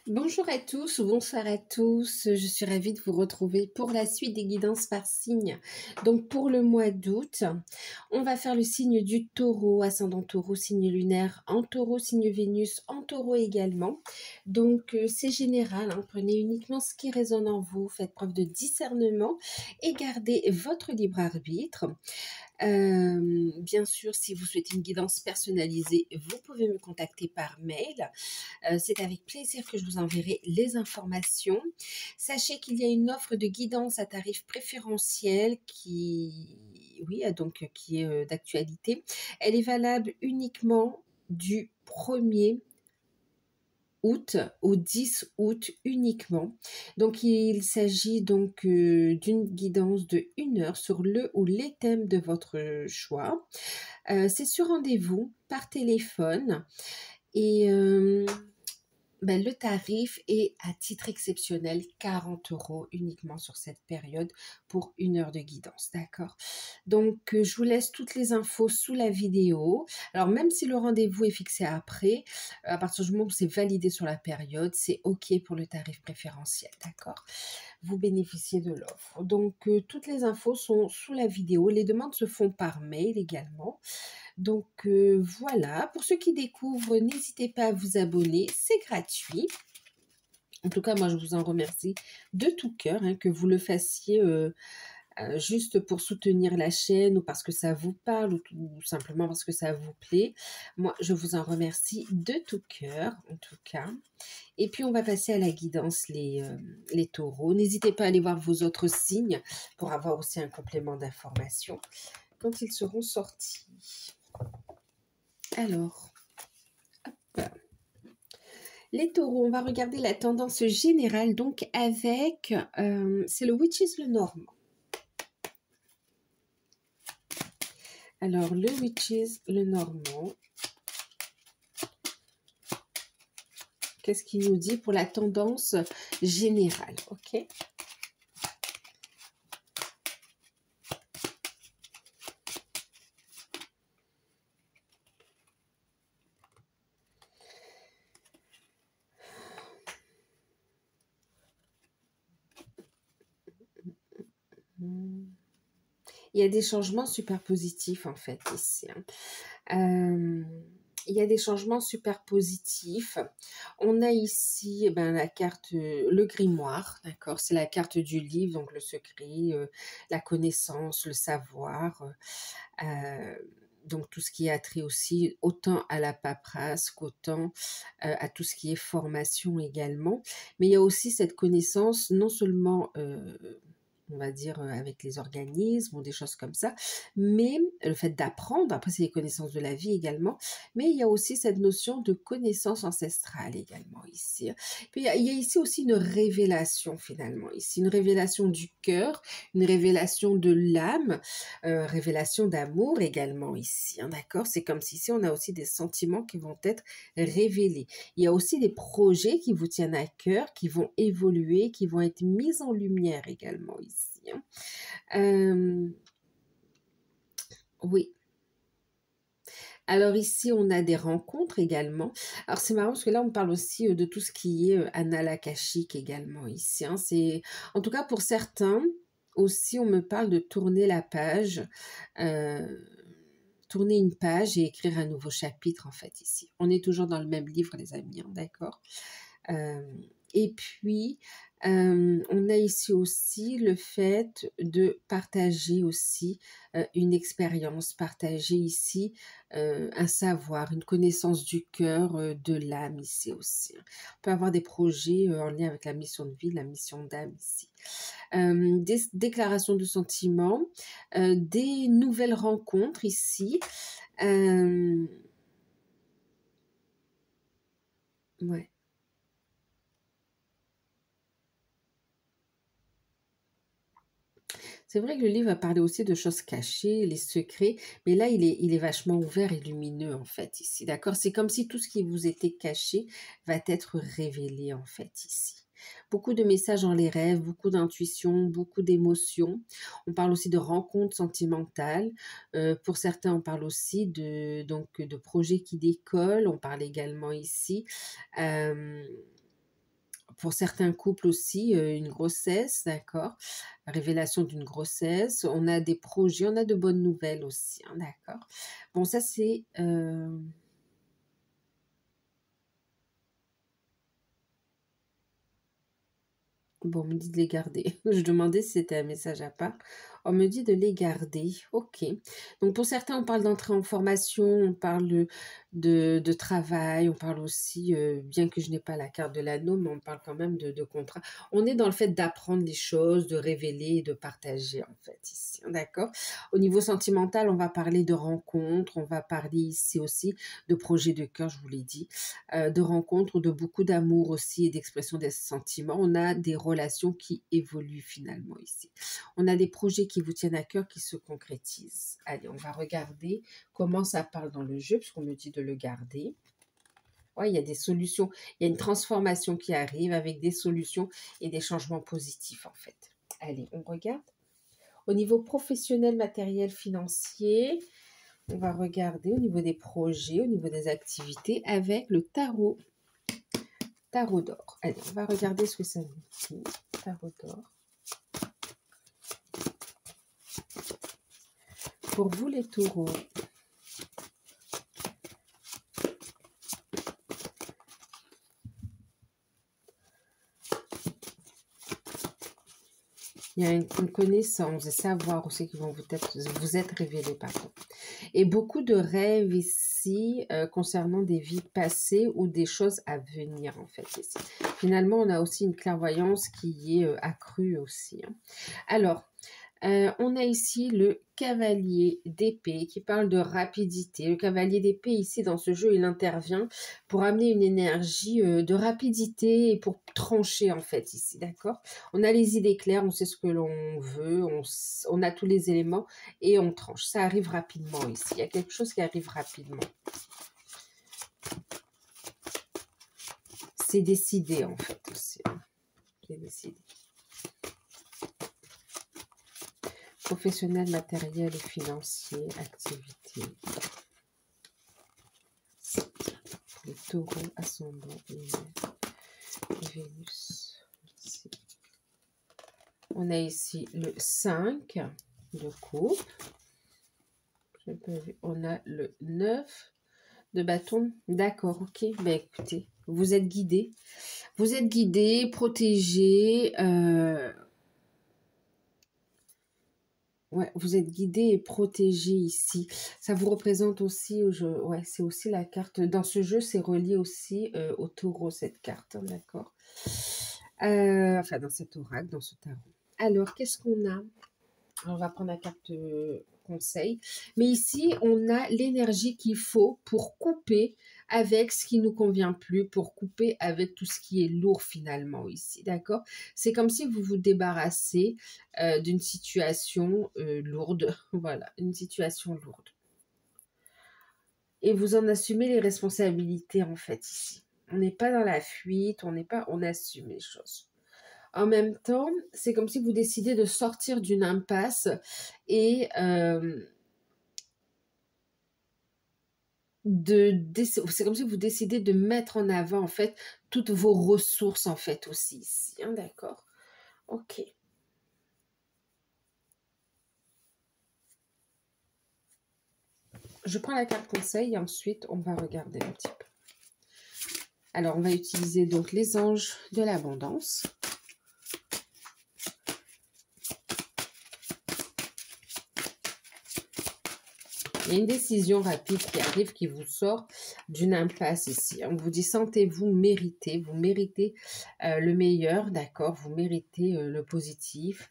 Bonjour à tous ou bonsoir à tous, je suis ravie de vous retrouver pour la suite des guidances par signe. Donc pour le mois d'août, on va faire le signe du taureau, ascendant taureau, signe lunaire en taureau, signe Vénus en taureau également. Donc c'est général, hein, prenez uniquement ce qui résonne en vous, faites preuve de discernement et gardez votre libre arbitre. Bien sûr, si vous souhaitez une guidance personnalisée, vous pouvez me contacter par mail. C'est avec plaisir que je vous enverrai les informations. Sachez qu'il y a une offre de guidance à tarif préférentiel qui est d'actualité. Elle est valable uniquement du 1er août au 10 août uniquement. Donc il s'agit donc d'une guidance de 1 heure sur le ou les thèmes de votre choix. C'est sur rendez-vous par téléphone et le tarif est à titre exceptionnel 40 € uniquement sur cette période pour 1 heure de guidance, d'accord? Donc, je vous laisse toutes les infos sous la vidéo. Alors, même si le rendez-vous est fixé après, à partir du moment où c'est validé sur la période, c'est OK pour le tarif préférentiel, d'accord? Vous bénéficiez de l'offre. Donc, toutes les infos sont sous la vidéo. Les demandes se font par mail également. Donc voilà, pour ceux qui découvrent, n'hésitez pas à vous abonner, c'est gratuit. En tout cas, moi, je vous en remercie de tout cœur, hein, que vous le fassiez juste pour soutenir la chaîne ou parce que ça vous parle ou tout simplement parce que ça vous plaît. Moi, je vous en remercie de tout cœur, en tout cas. Et puis, on va passer à la guidance, les taureaux. N'hésitez pas à aller voir vos autres signes pour avoir aussi un complément d'information quand ils seront sortis. Alors, hop. Les taureaux, on va regarder la tendance générale, donc avec, c'est le Witches le Normand. Alors, le Witches le Normand, qu'est-ce qu'il nous dit pour la tendance générale, ok? Il y a des changements super positifs en fait ici. Il y a des changements super positifs. On a ici la carte, le grimoire, d'accord? C'est la carte du livre, donc le secret, la connaissance, le savoir. Donc tout ce qui a trait aussi autant à la paperasse qu'autant à tout ce qui est formation également. Mais il y a aussi cette connaissance non seulement on va dire, avec les organismes ou des choses comme ça. Mais le fait d'apprendre, après c'est les connaissances de la vie également, mais il y a aussi cette notion de connaissance ancestrale également ici. Puis il y a ici aussi une révélation finalement ici, une révélation du cœur, une révélation de l'âme, révélation d'amour également ici, hein, d'accord? C'est comme si ici on a aussi des sentiments qui vont être révélés. Il y a aussi des projets qui vous tiennent à cœur, qui vont évoluer, qui vont être mis en lumière également ici. Oui. Alors ici, on a des rencontres également. Alors c'est marrant parce que là, on parle aussi de tout ce qui est annales akashiques également ici. Hein. En tout cas, pour certains, aussi, on me parle de tourner la page, tourner une page et écrire un nouveau chapitre en fait ici. On est toujours dans le même livre, les amis, hein, d'accord? Et puis, on a ici aussi le fait de partager aussi une expérience, partager ici un savoir, une connaissance du cœur, de l'âme ici aussi. On peut avoir des projets en lien avec la mission de vie, la mission d'âme ici. Des déclarations de sentiments, des nouvelles rencontres ici. Ouais. C'est vrai que le livre va parler aussi de choses cachées, les secrets, mais là, il est vachement ouvert et lumineux, en fait, ici, d'accord? C'est comme si tout ce qui vous était caché va être révélé, en fait, ici. Beaucoup de messages dans les rêves, beaucoup d'intuition, beaucoup d'émotions. On parle aussi de rencontres sentimentales. Pour certains, on parle aussi de projets qui décollent. On parle également ici. Pour certains couples aussi, une grossesse, d'accord? Révélation d'une grossesse. On a des projets, on a de bonnes nouvelles aussi, hein, d'accord? Bon, ça c'est... Bon, on me dit de les garder. Je demandais si c'était un message à part. On me dit de les garder. Ok. Donc pour certains, on parle d'entrée en formation, on parle de travail, on parle aussi, bien que je n'ai pas la carte de l'anneau, mais on parle quand même de contrat. On est dans le fait d'apprendre les choses, de révéler et de partager en fait ici. D'accord? Au niveau sentimental, on va parler de rencontres, on va parler ici aussi de projets de cœur, je vous l'ai dit, de rencontres, de beaucoup d'amour aussi et d'expression des sentiments. On a des relations qui évoluent finalement ici. On a des projets qui vous tiennent à cœur qui se concrétisent. Allez, on va regarder comment ça parle dans le jeu, puisqu'on me dit de le garder. Ouais, il y a des solutions, il y a une transformation qui arrive avec des solutions et des changements positifs en fait. Allez, on regarde. Au niveau professionnel, matériel, financier, on va regarder au niveau des projets, au niveau des activités avec le tarot. Tarot d'or. Allez, on va regarder ce que ça nous dit. Tarot d'or. Pour vous les taureaux, il y a une connaissance, des savoirs aussi qui vont vous être révélés, pardon. Et beaucoup de rêves ici concernant des vies passées ou des choses à venir en fait ici. Finalement, on a aussi une clairvoyance qui est accrue aussi, hein. Alors, on a ici le cavalier d'épée qui parle de rapidité. Le cavalier d'épée ici dans ce jeu, il intervient pour amener une énergie de rapidité et pour trancher en fait ici, d'accord? On a les idées claires, on sait ce que l'on veut, on a tous les éléments et on tranche. Ça arrive rapidement ici. Il y a quelque chose qui arrive rapidement. C'est décidé en fait aussi, hein. C'est décidé. Professionnel, matériel et financier, activité. Les taureaux, ascendant et Vénus. Ici. On a ici le 5 de coupe. On a le 9 de bâton. D'accord, ok. Ben écoutez, vous êtes guidés. Vous êtes guidés, protégés. Ouais, vous êtes guidé et protégé ici. Ça vous représente aussi, ouais, c'est aussi la carte. Dans ce jeu, c'est relié aussi au taureau, cette carte, hein, d'accord. Enfin, dans cet oracle, dans ce tarot. Alors, qu'est-ce qu'on a? On va prendre la carte conseil. Mais ici, on a l'énergie qu'il faut pour couper avec ce qui ne nous convient plus, pour couper avec tout ce qui est lourd finalement ici, d'accord? C'est comme si vous vous débarrassez d'une situation lourde, voilà, une situation lourde. Et vous en assumez les responsabilités en fait ici. On n'est pas dans la fuite, on assume les choses. En même temps, c'est comme si vous décidez de sortir d'une impasse et c'est comme si vous décidez de mettre en avant en fait toutes vos ressources en fait aussi ici, hein, d'accord? Ok. Je prends la carte conseil et ensuite on va regarder un petit peu. Alors on va utiliser donc les anges de l'abondance. Il y a une décision rapide qui arrive, qui vous sort d'une impasse ici. On vous dit, sentez-vous mériter. Vous méritez le meilleur, d'accord? Vous méritez le positif.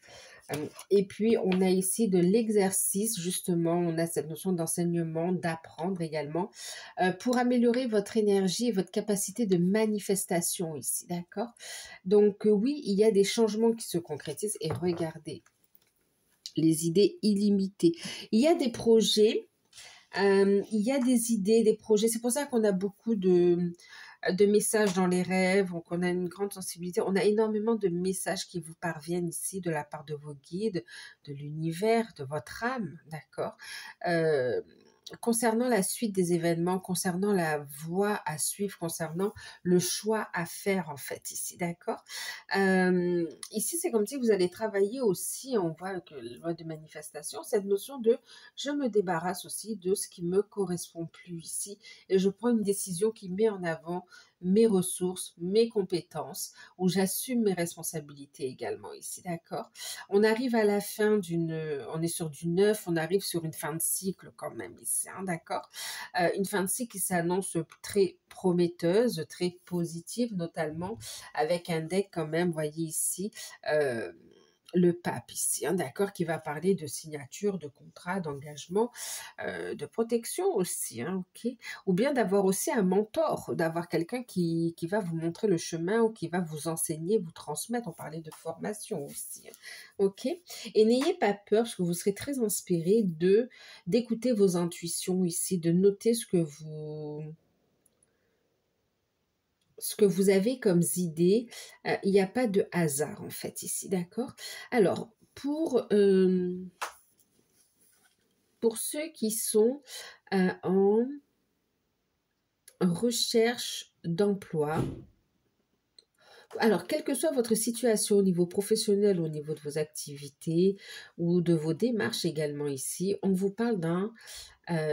Et puis, on a ici de l'exercice, justement. On a cette notion d'enseignement, d'apprendre également, pour améliorer votre énergie et votre capacité de manifestation ici, d'accord? Donc, oui, il y a des changements qui se concrétisent. Et regardez, les idées illimitées. Il y a des projets... il y a des idées, des projets. C'est pour ça qu'on a beaucoup de messages dans les rêves, qu'on a une grande sensibilité. On a énormément de messages qui vous parviennent ici de la part de vos guides, de l'univers, de votre âme, d'accord? concernant la suite des événements, concernant la voie à suivre, concernant le choix à faire en fait ici, d'accord? Ici, c'est comme si vous allez travailler aussi, on voit que la loi de manifestation, cette notion de je me débarrasse aussi de ce qui me correspond plus ici et je prends une décision qui met en avant mes ressources, mes compétences, où j'assume mes responsabilités également ici, d'accord? On arrive à la fin on est sur du neuf, on arrive sur une fin de cycle quand même ici, hein, d'accord? Une fin de cycle qui s'annonce très prometteuse, très positive notamment, avec un deck quand même, voyez ici, euh, le pape ici, hein, d'accord, qui va parler de signature, de contrat, d'engagement, de protection aussi, hein, ok, ou bien d'avoir aussi un mentor, d'avoir quelqu'un qui va vous montrer le chemin ou qui va vous enseigner, vous transmettre, on parlait de formation aussi, hein, ok, et n'ayez pas peur parce que vous serez très inspiré d'écouter vos intuitions ici, de noter ce que vous avez comme idée, il n'y a pas de hasard en fait ici, d'accord? Alors, pour ceux qui sont en recherche d'emploi, alors, quelle que soit votre situation au niveau professionnel, au niveau de vos activités ou de vos démarches également ici, on vous parle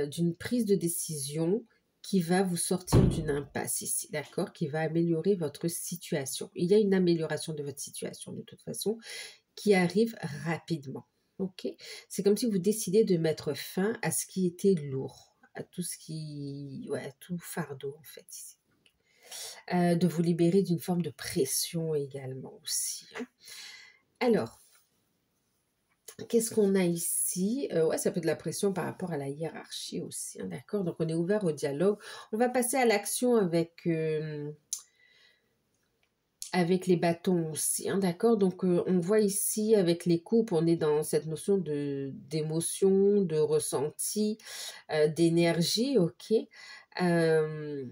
d'une prise de décision qui va vous sortir d'une impasse ici, d'accord? Qui va améliorer votre situation. Il y a une amélioration de votre situation de toute façon qui arrive rapidement, ok? C'est comme si vous décidez de mettre fin à ce qui était lourd, à tout ce qui... Ouais, à tout fardeau en fait ici. De vous libérer d'une forme de pression également aussi, hein. Alors, qu'est-ce qu'on a ici? Ouais, ça peut être de la pression par rapport à la hiérarchie aussi, hein, d'accord? Donc, on est ouvert au dialogue. On va passer à l'action avec les bâtons aussi, hein, d'accord? Donc, on voit ici, avec les coupes, on est dans cette notion d'émotion, de ressenti, d'énergie, ok? Euh,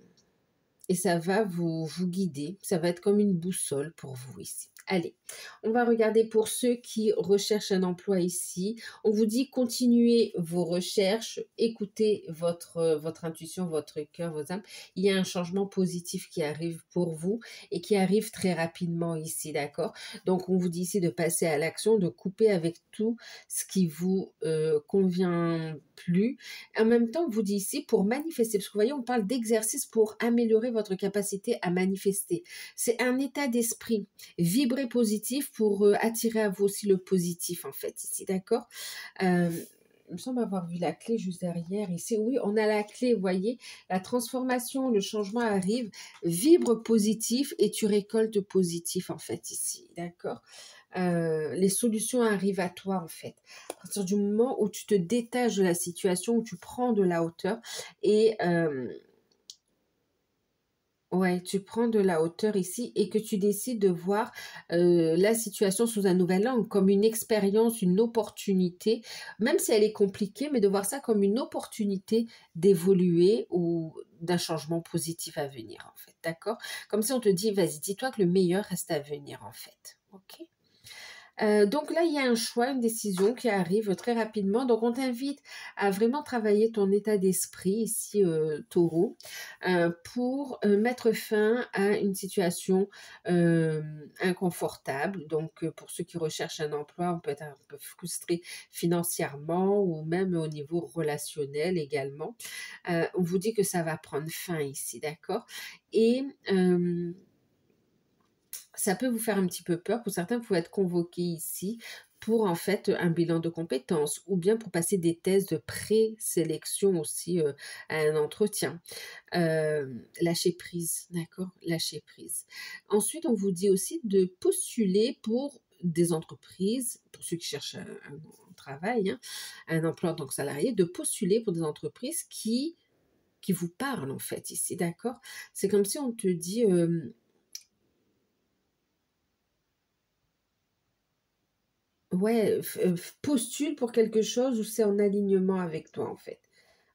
et ça va vous guider. Ça va être comme une boussole pour vous ici. Allez, on va regarder pour ceux qui recherchent un emploi ici. On vous dit continuez vos recherches, écoutez votre intuition, votre cœur, vos âmes. Il y a un changement positif qui arrive pour vous et qui arrive très rapidement ici, d'accord? Donc, on vous dit ici de passer à l'action, de couper avec tout ce qui vous convient plus. En même temps, on vous dit ici pour manifester, parce que vous voyez, on parle d'exercice pour améliorer votre capacité à manifester. C'est un état d'esprit. Vibrer positif pour attirer à vous aussi le positif, en fait, ici, d'accord? Il me semble avoir vu la clé juste derrière ici. Oui, on a la clé, vous voyez, la transformation, le changement arrive. Vibre positif et tu récoltes positif, en fait, ici, d'accord? Les solutions arrivent à toi en fait. À partir du moment où tu te détaches de la situation, où tu prends de la hauteur et ouais, tu prends de la hauteur ici et que tu décides de voir la situation sous un nouvel angle, comme une expérience, une opportunité, même si elle est compliquée, mais de voir ça comme une opportunité d'évoluer ou d'un changement positif à venir en fait, d'accord? Comme si on te dit, vas-y, dis-toi que le meilleur reste à venir en fait, ok? Donc là, il y a un choix, une décision qui arrive très rapidement. Donc, on t'invite à vraiment travailler ton état d'esprit ici, taureau, pour mettre fin à une situation inconfortable. Donc, pour ceux qui recherchent un emploi, on peut être un peu frustré financièrement ou même au niveau relationnel également. On vous dit que ça va prendre fin ici, d'accord? Et ça peut vous faire un petit peu peur. Pour certains, vous pouvez être convoqué ici pour en fait un bilan de compétences ou bien pour passer des tests de présélection aussi à un entretien. Lâcher prise, d'accord? Lâcher prise. Ensuite, on vous dit aussi de postuler pour des entreprises, pour ceux qui cherchent un travail, hein, un emploi en tant que salarié, de postuler pour des entreprises qui vous parlent en fait ici, d'accord? C'est comme si on te dit... ouais, postule pour quelque chose où c'est en alignement avec toi, en fait.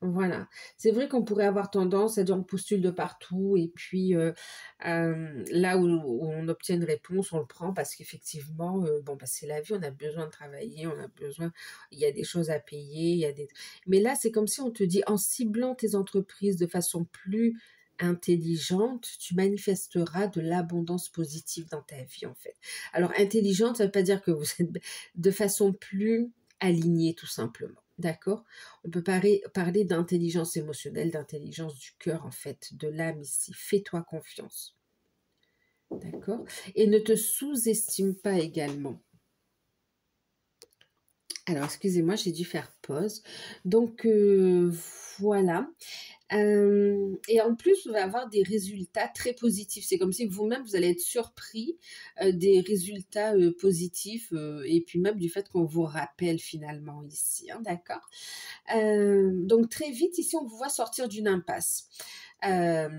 Voilà. C'est vrai qu'on pourrait avoir tendance à dire on postule de partout et puis là où on obtient une réponse, on le prend parce qu'effectivement, bon, bah, c'est la vie, on a besoin de travailler, on a besoin, il y a des choses à payer, il y a des... Mais là, c'est comme si on te dit, en ciblant tes entreprises de façon plus intelligente, tu manifesteras de l'abondance positive dans ta vie, en fait. Alors, intelligente, ça ne veut pas dire que vous êtes de façon plus alignée, tout simplement. D'accord? On peut parler d'intelligence émotionnelle, d'intelligence du cœur, en fait, de l'âme ici. Fais-toi confiance. D'accord? Et ne te sous-estime pas également. Alors, excusez-moi, j'ai dû faire pause. Donc, voilà. Et en plus, vous allez avoir des résultats très positifs. C'est comme si vous-même, vous allez être surpris des résultats positifs et puis même du fait qu'on vous rappelle finalement ici. Hein, d'accord? Donc très vite, ici, on vous voit sortir d'une impasse. Euh,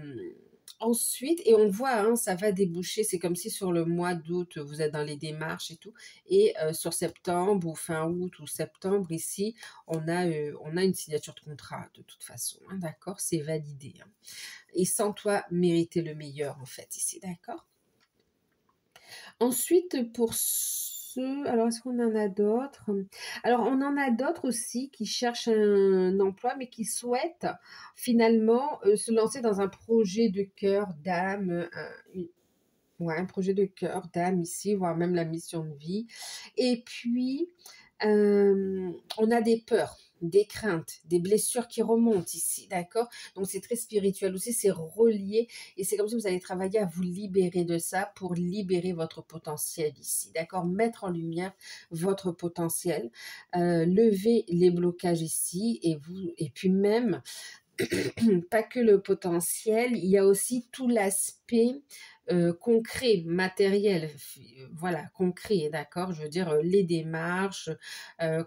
Ensuite, et on voit, hein, ça va déboucher, c'est comme si sur le mois d'août, vous êtes dans les démarches et tout, et sur septembre ou fin août ou septembre, ici, on a une signature de contrat de toute façon, hein, d'accord? C'est validé. Hein. Et sans toi, mériter le meilleur, en fait, ici, d'accord? Ensuite, pour ceux, alors est-ce qu'on en a d'autres? Alors, on en a d'autres aussi qui cherchent un emploi, mais qui souhaitent finalement se lancer dans un projet de cœur, d'âme, ouais, un projet de cœur, d'âme ici, voire même la mission de vie. Et puis, on a des peurs, des craintes, des blessures qui remontent ici, d'accord? Donc c'est très spirituel aussi, c'est relié et c'est comme si vous allez travailler à vous libérer de ça pour libérer votre potentiel ici, d'accord? Mettre en lumière votre potentiel, lever les blocages ici et puis même pas que le potentiel, il y a aussi tout l'aspect concret, matériel, voilà, concret, d'accord? Je veux dire, les démarches,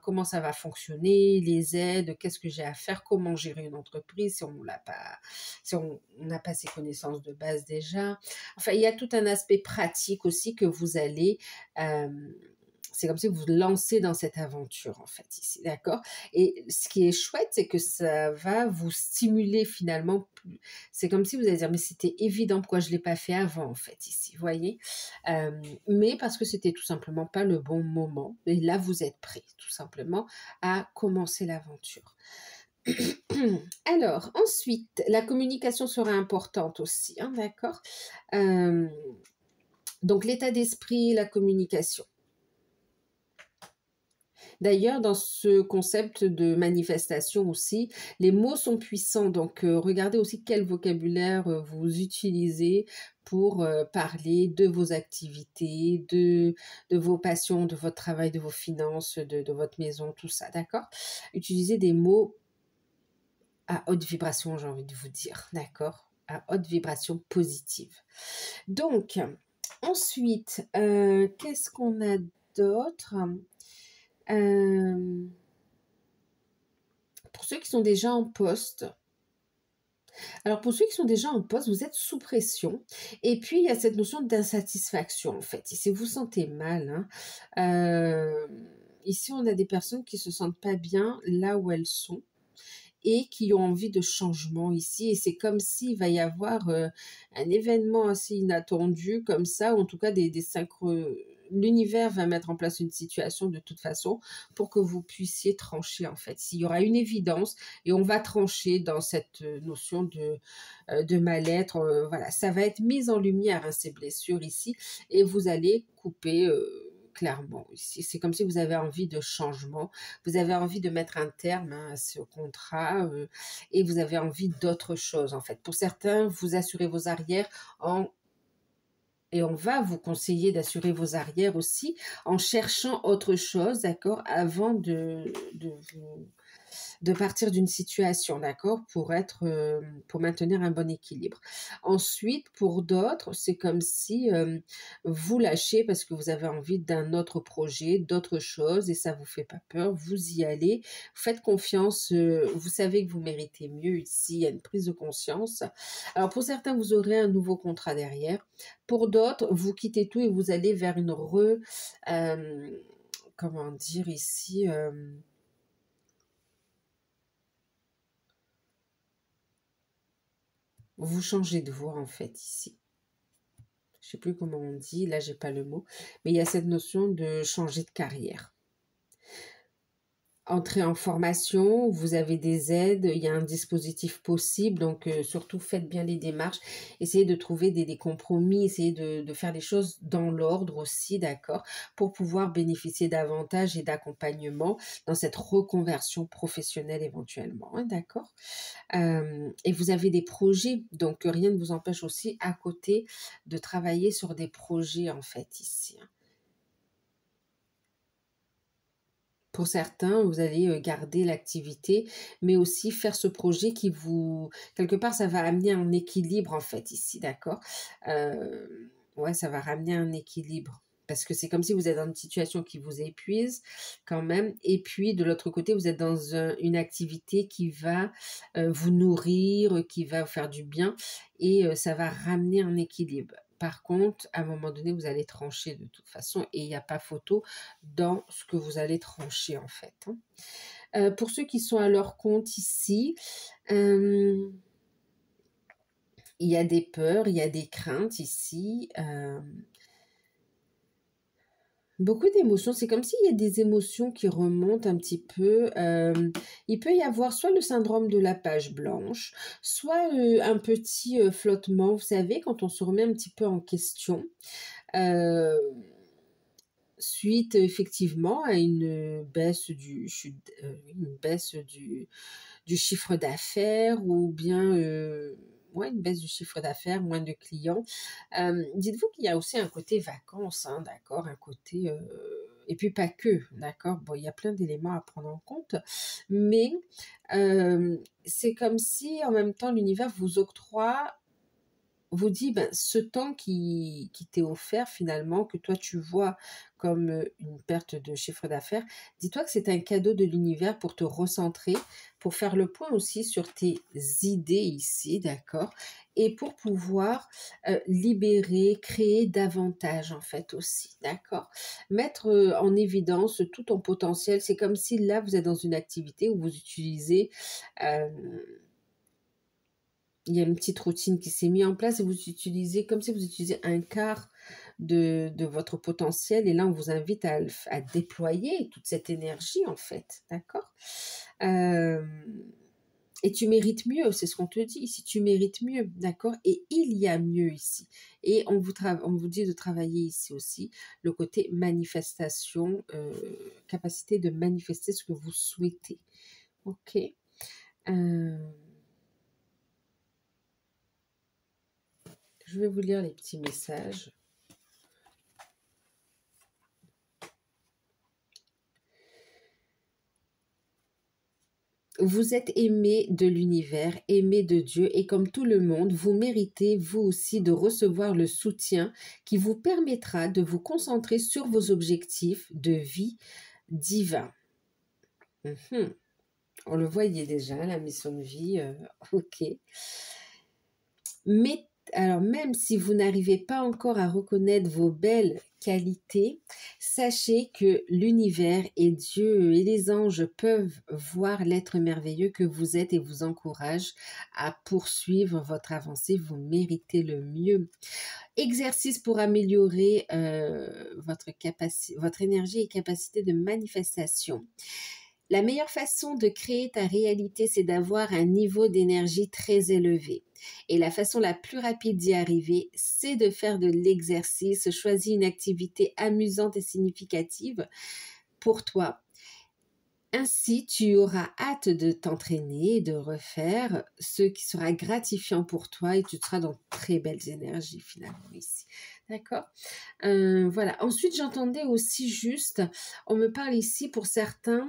comment ça va fonctionner, les aides, qu'est-ce que j'ai à faire, comment gérer une entreprise si on l'a pas, si on n'a pas ces connaissances de base déjà. Enfin, il y a tout un aspect pratique aussi que vous allez euh, c'est comme si vous vous lancez dans cette aventure, en fait, ici, d'accord? Et ce qui est chouette, c'est que ça va vous stimuler finalement. C'est comme si vous allez dire, mais c'était évident, pourquoi je ne l'ai pas fait avant, en fait, ici, vous voyez? Mais parce que c'était tout simplement pas le bon moment. Et là, vous êtes prêt, tout simplement, à commencer l'aventure. Alors, ensuite, la communication sera importante aussi, hein, d'accord? Euh, donc, l'état d'esprit, la communication. D'ailleurs, dans ce concept de manifestation aussi, les mots sont puissants. Donc, regardez aussi quel vocabulaire vous utilisez pour parler de vos activités, de vos passions, de votre travail, de vos finances, de votre maison, tout ça, d'accord? Utilisez des mots à haute vibration, j'ai envie de vous dire, d'accord? À haute vibration positive. Donc, ensuite, qu'est-ce qu'on a d'autre? Euh, pour ceux qui sont déjà en poste, alors pour ceux qui sont déjà en poste, vous êtes sous pression. Et puis, il y a cette notion d'insatisfaction, en fait. Et si vous vous sentez mal, hein, ici, on a des personnes qui se sentent pas bien là où elles sont et qui ont envie de changement ici. Et c'est comme s'il va y avoir un événement assez inattendu comme ça, ou en tout cas des synchro... L'univers va mettre en place une situation de toute façon pour que vous puissiez trancher en fait. Il y aura une évidence et on va trancher dans cette notion de mal-être. Voilà, ça va être mis en lumière, hein, ces blessures ici, et vous allez couper clairement ici. C'est comme si vous avez envie de changement, vous avez envie de mettre un terme, hein, à ce contrat et vous avez envie d'autre chose en fait. Pour certains, vous assurez vos arrières et on va vous conseiller d'assurer vos arrières aussi en cherchant autre chose, d'accord, avant de partir d'une situation, d'accord, pour maintenir un bon équilibre. Ensuite, pour d'autres, c'est comme si vous lâchez parce que vous avez envie d'un autre projet, d'autres choses, et ça vous fait pas peur. Vous y allez, faites confiance. Vous savez que vous méritez mieux ici. Il y a une prise de conscience. Alors pour certains, vous aurez un nouveau contrat derrière. Pour d'autres, vous quittez tout et vous allez vers une comment dire ici. Vous changez de voie en fait ici. Je ne sais plus comment on dit, là j'ai pas le mot, mais il y a cette notion de changer de carrière. Entrez en formation, vous avez des aides, il y a un dispositif possible, donc surtout faites bien les démarches, essayez de trouver des compromis, essayez de faire les choses dans l'ordre aussi, d'accord, pour pouvoir bénéficier d'avantages et d'accompagnement dans cette reconversion professionnelle éventuellement, hein, d'accord. Et vous avez des projets, donc rien ne vous empêche aussi à côté de travailler sur des projets en fait ici, hein. Pour certains, vous allez garder l'activité, mais aussi faire ce projet qui vous quelque part, ça va amener un équilibre, en fait, ici, d'accord? Ouais, ça va ramener un équilibre parce que c'est comme si vous êtes dans une situation qui vous épuise quand même et puis de l'autre côté, vous êtes dans une activité qui va, vous nourrir, qui va vous faire du bien et ça va ramener un équilibre. Par contre, à un moment donné, vous allez trancher de toute façon et il n'y a pas photo dans ce que vous allez trancher en fait, hein. Pour ceux qui sont à leur compte ici, il y a des peurs, il y a des craintes ici, beaucoup d'émotions. C'est comme s'il y a des émotions qui remontent un petit peu. Il peut y avoir soit le syndrome de la page blanche, soit un petit flottement, vous savez, quand on se remet un petit peu en question. Euh, Suite effectivement à une baisse une baisse du chiffre d'affaires ou bien ouais, une baisse du chiffre d'affaires, moins de clients. Dites-vous qu'il y a aussi un côté vacances, hein, d'accord, un côté et puis pas que, d'accord. Bon, il y a plein d'éléments à prendre en compte, mais c'est comme si en même temps l'univers vous octroie vous dit, ben, ce temps qui t'est offert finalement, que toi tu vois comme une perte de chiffre d'affaires, dis-toi que c'est un cadeau de l'univers pour te recentrer, pour faire le point aussi sur tes idées ici, d'accord? Et pour pouvoir libérer, créer davantage en fait aussi, d'accord? Mettre en évidence tout ton potentiel, c'est comme si là vous êtes dans une activité où vous utilisez... euh, il y a une petite routine qui s'est mise en place et vous utilisez comme si vous utilisez un quart de votre potentiel et là on vous invite à déployer toute cette énergie en fait, d'accord. Euh, et tu mérites mieux, c'est ce qu'on te dit ici, tu mérites mieux, d'accord, et il y a mieux ici. Et on vous dit de travailler ici aussi le côté manifestation, capacité de manifester ce que vous souhaitez, ok. Euh, je vais vous lire les petits messages. Vous êtes aimé de l'univers, aimé de Dieu, et comme tout le monde, vous méritez vous aussi de recevoir le soutien qui vous permettra de vous concentrer sur vos objectifs de vie divins. On le voyait déjà, la mission de vie, ok. Mais alors même si vous n'arrivez pas encore à reconnaître vos belles qualités, sachez que l'univers et Dieu et les anges peuvent voir l'être merveilleux que vous êtes et vous encouragent à poursuivre votre avancée. Vous méritez le mieux. Exercice pour améliorer votre énergie et capacité de manifestation. La meilleure façon de créer ta réalité, c'est d'avoir un niveau d'énergie très élevé. Et la façon la plus rapide d'y arriver, c'est de faire de l'exercice. Choisis une activité amusante et significative pour toi. Ainsi, tu auras hâte de t'entraîner et de refaire ce qui sera gratifiant pour toi et tu seras dans très belles énergies finalement ici. D'accord. Voilà. Ensuite, j'entendais aussi juste, on me parle ici pour certains,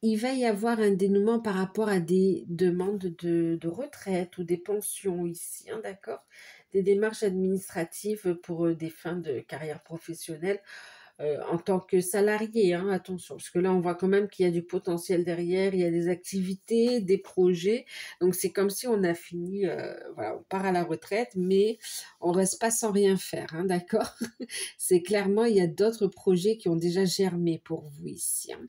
il va y avoir un dénouement par rapport à des demandes de retraite ou des pensions ici, hein, d'accord? Des démarches administratives pour des fins de carrière professionnelle. En tant que salarié, hein, attention, parce que là, on voit quand même qu'il y a du potentiel derrière, il y a des activités, des projets. Donc, c'est comme si on a fini, voilà, on part à la retraite, mais on reste pas sans rien faire, hein, d'accord. C'est clairement, il y a d'autres projets qui ont déjà germé pour vous ici, hein.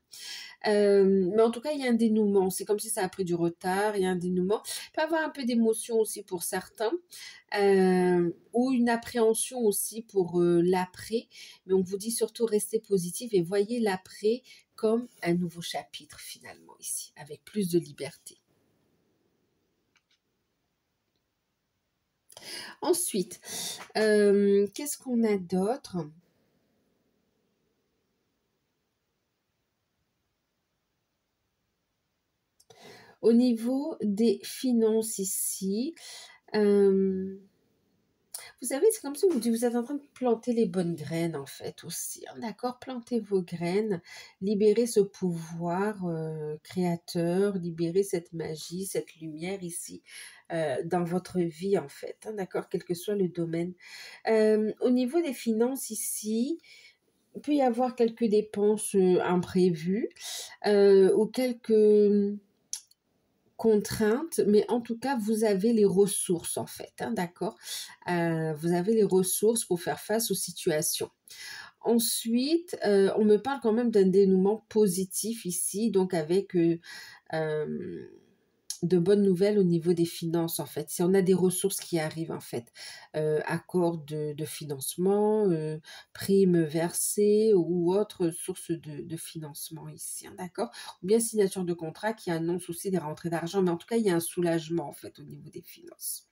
Mais en tout cas, il y a un dénouement. C'est comme si ça a pris du retard. Il y a un dénouement. Il peut y avoir un peu d'émotion aussi pour certains. Ou une appréhension aussi pour l'après. Mais on vous dit surtout restez positif et voyez l'après comme un nouveau chapitre finalement ici, avec plus de liberté. Ensuite, qu'est-ce qu'on a d'autre? Au niveau des finances ici, vous savez, c'est comme si vous êtes en train de planter les bonnes graines en fait aussi. Hein, d'accord, plantez vos graines, libérez ce pouvoir créateur, libérez cette magie, cette lumière ici dans votre vie en fait. Hein, d'accord, quel que soit le domaine. Au niveau des finances ici, il peut y avoir quelques dépenses imprévues ou quelques contraintes, mais en tout cas, vous avez les ressources en fait, hein, d'accord. Vous avez les ressources pour faire face aux situations. Ensuite, on me parle quand même d'un dénouement positif ici, donc avec de bonnes nouvelles au niveau des finances en fait. Si on a des ressources qui arrivent en fait, accords de financement, primes versées ou autres sources de financement ici, hein, d'accord? Ou bien signature de contrat qui annonce aussi des rentrées d'argent, mais en tout cas, il y a un soulagement en fait au niveau des finances.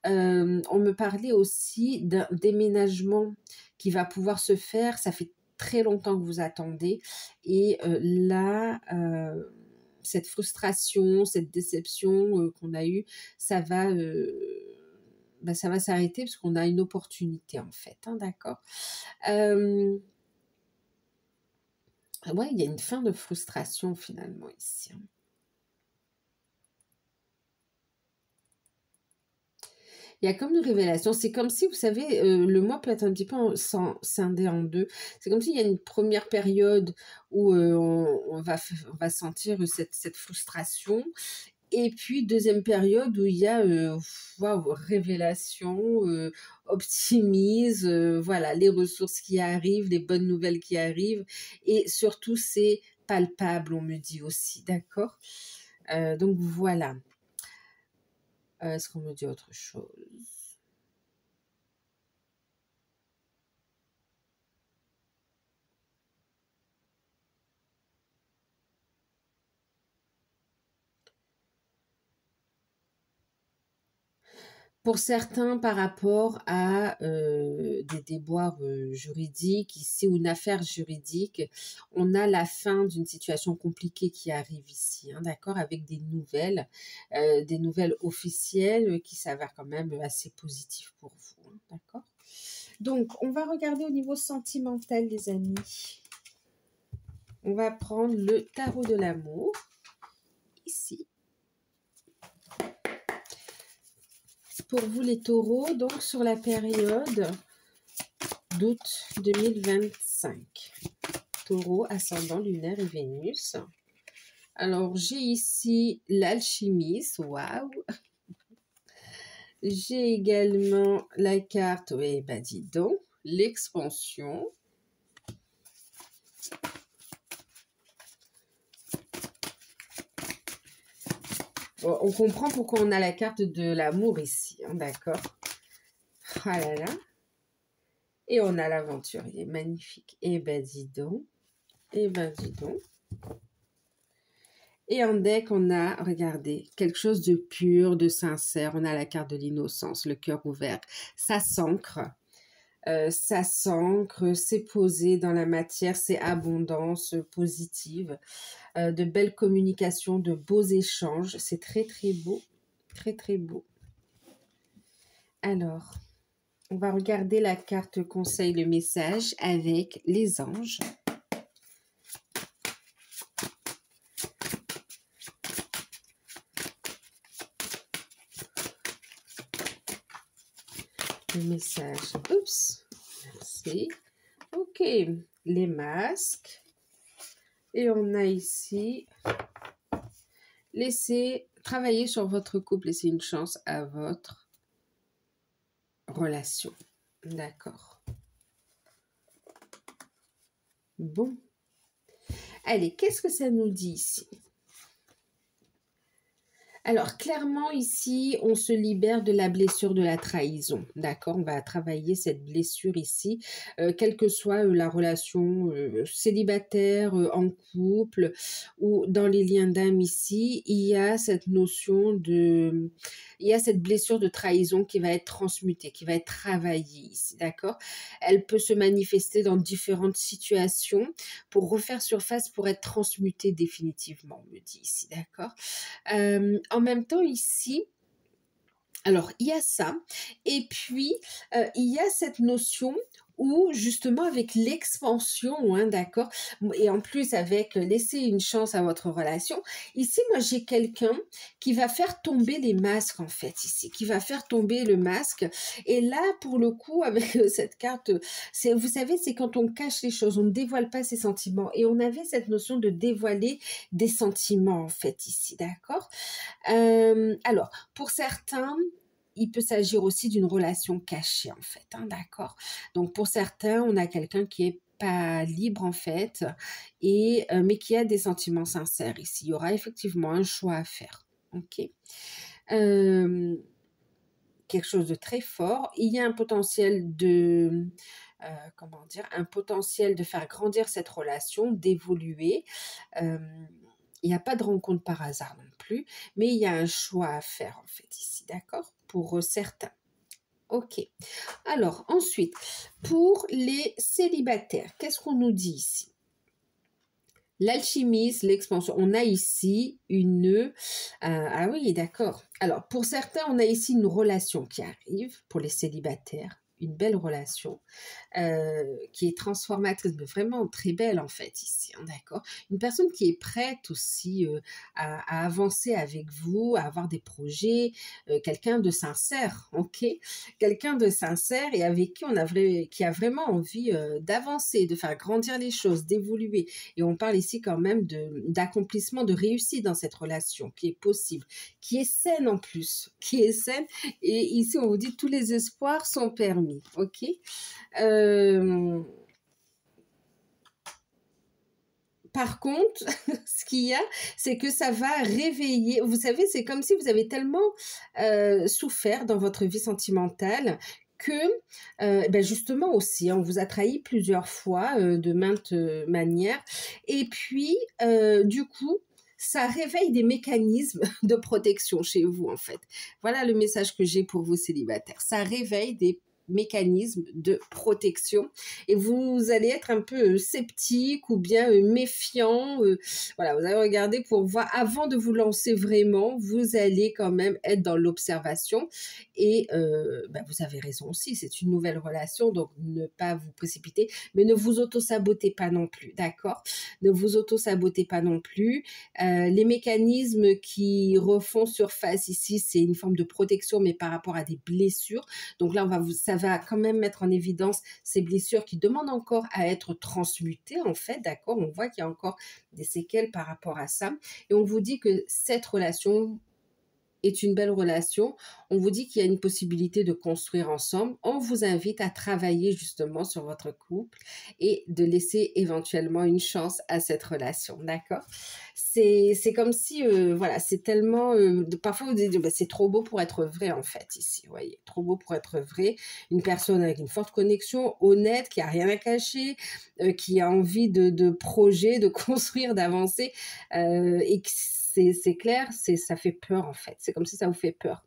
On me parlait aussi d'un déménagement qui va pouvoir se faire. Ça fait très longtemps que vous attendez. Et là, cette frustration, cette déception qu'on a eue, ça va s'arrêter parce qu'on a une opportunité en fait. Hein, d'accord. Ouais, il y a une fin de frustration finalement ici. Hein. Il y a comme une révélation. C'est comme si, vous savez, le mois peut être un petit peu scindé en deux. C'est comme s'il y a une première période où on va sentir cette frustration. Et puis, deuxième période où il y a waouh, révélation, optimisme, voilà, les ressources qui arrivent, les bonnes nouvelles qui arrivent. Et surtout, c'est palpable, on me dit aussi, d'accord? Donc voilà. Est-ce qu'on me dit autre chose? Pour certains, par rapport à des déboires juridiques, ici, ou une affaire juridique, on a la fin d'une situation compliquée qui arrive ici, hein, d'accord, avec des nouvelles officielles qui s'avèrent quand même assez positives pour vous, hein, d'accord. Donc, on va regarder au niveau sentimental, les amis. On va prendre le tarot de l'amour, ici. Pour vous les taureaux, donc sur la période d'août 2025. Taureau, ascendant lunaire et Vénus. Alors, j'ai ici l'alchimiste, waouh. J'ai également la carte, oui, bah dis donc, l'expansion. Bon, on comprend pourquoi on a la carte de l'amour ici, hein, d'accord. Ah là là. Et on a l'aventurier, magnifique. Et ben dis donc. Et ben dis donc. Et en deck, on a, regardez, quelque chose de pur, de sincère. On a la carte de l'innocence, le cœur ouvert. Ça s'ancre. C'est posé dans la matière, c'est abondance positive, de belles communications, de beaux échanges. C'est très, très beau. Très, très beau. Alors, on va regarder la carte conseil, le message avec les anges. Le message. Oups. Merci. Ok. Les masques. Et on a ici, laissez travailler sur votre couple, laissez une chance à votre relation. D'accord. Bon. Allez, qu'est-ce que ça nous dit ici? Alors, clairement, ici, on se libère de la blessure de la trahison. D'accord? On va travailler cette blessure ici, quelle que soit la relation célibataire, en couple ou dans les liens d'âme ici, il y a cette notion de... Il y a cette blessure de trahison qui va être transmutée, qui va être travaillée ici. D'accord? Elle peut se manifester dans différentes situations pour refaire surface, pour être transmutée définitivement, on me dit ici. D'accord? En même temps, ici, alors il y a ça, et puis il y a cette notion où justement avec l'expansion, hein, d'accord, et en plus avec laisser une chance à votre relation, ici moi j'ai quelqu'un qui va faire tomber les masques en fait ici, qui va faire tomber le masque, et là pour le coup avec cette carte, c'est, vous savez, c'est quand on cache les choses, on ne dévoile pas ses sentiments, et on avait cette notion de dévoiler des sentiments en fait ici, d'accord. Alors, pour certains, il peut s'agir aussi d'une relation cachée, en fait, hein, d'accord? Donc, pour certains, on a quelqu'un qui est pas libre, en fait, et mais qui a des sentiments sincères ici. Il y aura effectivement un choix à faire, ok? Hem, quelque chose de très fort. Il y a un potentiel de... comment dire? Un potentiel de faire grandir cette relation, d'évoluer. Hem, il n'y a pas de rencontre par hasard non plus, mais il y a un choix à faire en fait ici, d'accord? Pour certains. Ok. Alors ensuite, pour les célibataires, qu'est-ce qu'on nous dit ici? L'alchimisme, l'expansion. On a ici une... ah oui, d'accord. Alors, pour certains, on a ici une relation qui arrive pour les célibataires. Une belle relation qui est transformatrice, mais vraiment très belle en fait ici, hein, d'accord. Une personne qui est prête aussi à avancer avec vous, à avoir des projets, quelqu'un de sincère, ok, quelqu'un de sincère et avec qui qui a vraiment envie d'avancer, de faire grandir les choses, d'évoluer. Et on parle ici quand même d'accomplissement, de réussite dans cette relation qui est possible, qui est saine en plus, qui est saine. Et ici, on vous dit tous les espoirs sont permis, ok. Par contre, ce qu'il y a, c'est que ça va réveiller. Vous savez, c'est comme si vous avez tellement souffert dans votre vie sentimentale que, ben justement aussi, hein, on vous a trahi plusieurs fois de maintes manières. Et puis, du coup, ça réveille des mécanismes de protection chez vous, en fait. Voilà le message que j'ai pour vous célibataires. Ça réveille des mécanismes de protection et vous allez être un peu sceptique ou bien méfiant. Voilà, vous allez regarder pour voir avant de vous lancer vraiment. Vous allez quand même être dans l'observation et ben, vous avez raison aussi. C'est une nouvelle relation, donc ne pas vous précipiter, mais ne vous auto-sabotez pas non plus, d'accord? Ne vous auto-sabotez pas non plus. Les mécanismes qui refont surface ici, c'est une forme de protection, mais par rapport à des blessures. Donc là, ça va quand même mettre en évidence ces blessures qui demandent encore à être transmutées, en fait, d'accord? On voit qu'il y a encore des séquelles par rapport à ça. Et on vous dit que cette relation est une belle relation. On vous dit qu'il y a une possibilité de construire ensemble. On vous invite à travailler justement sur votre couple et de laisser éventuellement une chance à cette relation, d'accord? C'est comme si, voilà, c'est tellement... parfois, vous dites, bah, c'est trop beau pour être vrai, en fait, ici, vous voyez, trop beau pour être vrai. Une personne avec une forte connexion, honnête, qui a rien à cacher, qui a envie de projet, de construire, d'avancer, et c'est clair, ça fait peur, en fait. C'est comme si ça vous fait peur.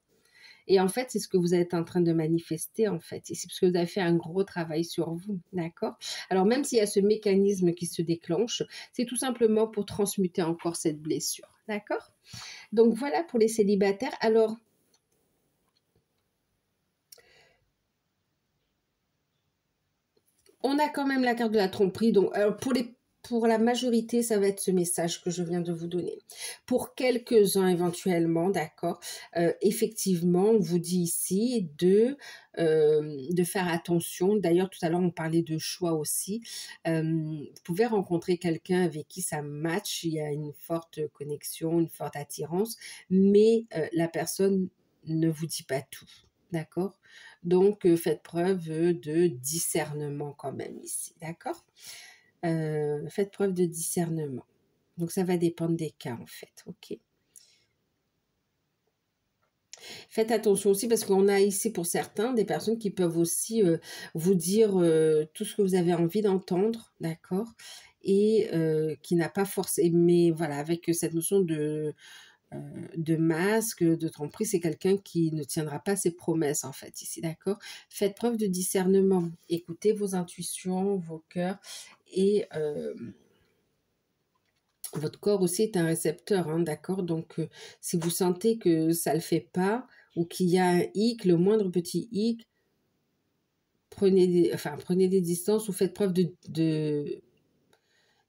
Et en fait, c'est ce que vous êtes en train de manifester, en fait. Et c'est parce que vous avez fait un gros travail sur vous, d'accord? Alors, même s'il y a ce mécanisme qui se déclenche, c'est tout simplement pour transmuter encore cette blessure, d'accord? Donc, voilà pour les célibataires. Alors, on a quand même la carte de la tromperie. Donc, alors pour la majorité, ça va être ce message que je viens de vous donner. Pour quelques-uns éventuellement, d'accord, effectivement, on vous dit ici de faire attention. D'ailleurs, tout à l'heure, on parlait de choix aussi. Vous pouvez rencontrer quelqu'un avec qui ça match, il y a une forte connexion, une forte attirance, mais la personne ne vous dit pas tout. D'accord? Donc, faites preuve de discernement quand même ici. D'accord? Faites preuve de discernement. Donc, ça va dépendre des cas, en fait. OK. Faites attention aussi parce qu'on a ici pour certains des personnes qui peuvent aussi vous dire tout ce que vous avez envie d'entendre, d'accord? Et qui n'a pas forcément, mais voilà, avec cette notion de masque, de tromperie, c'est quelqu'un qui ne tiendra pas ses promesses en fait ici, d'accord? Faites preuve de discernement, écoutez vos intuitions, vos cœurs et votre corps aussi est un récepteur, hein, d'accord? Donc, si vous sentez que ça ne le fait pas ou qu'il y a un hic, le moindre petit hic, prenez des distances ou faites preuve de